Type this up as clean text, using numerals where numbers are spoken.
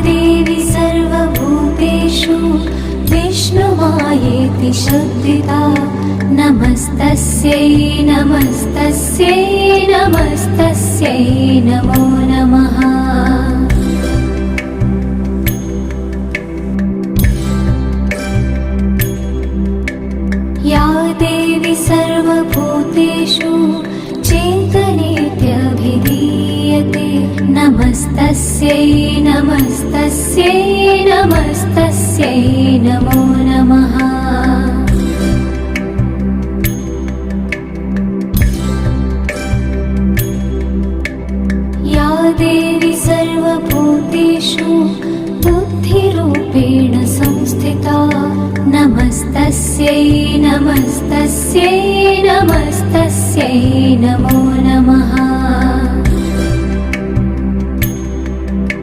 देवी सर्वभूतेषु विष्णुमायेति शब्दिता नमस्तस्यै नमस्तस्यै नमस्तस्यै नमो नमः। या देवी सर्वभूतेषु चेतनेत्यभिधीयते नमस्तस्यै नमस्तस्यै नमस्तस्यै नमो नमः। या देवी सर्वभूतेषु बुद्धिरूपेण संस्थिता नमस्तस्यै नमस्तस्यै नमस्तस्यै नमो नमः।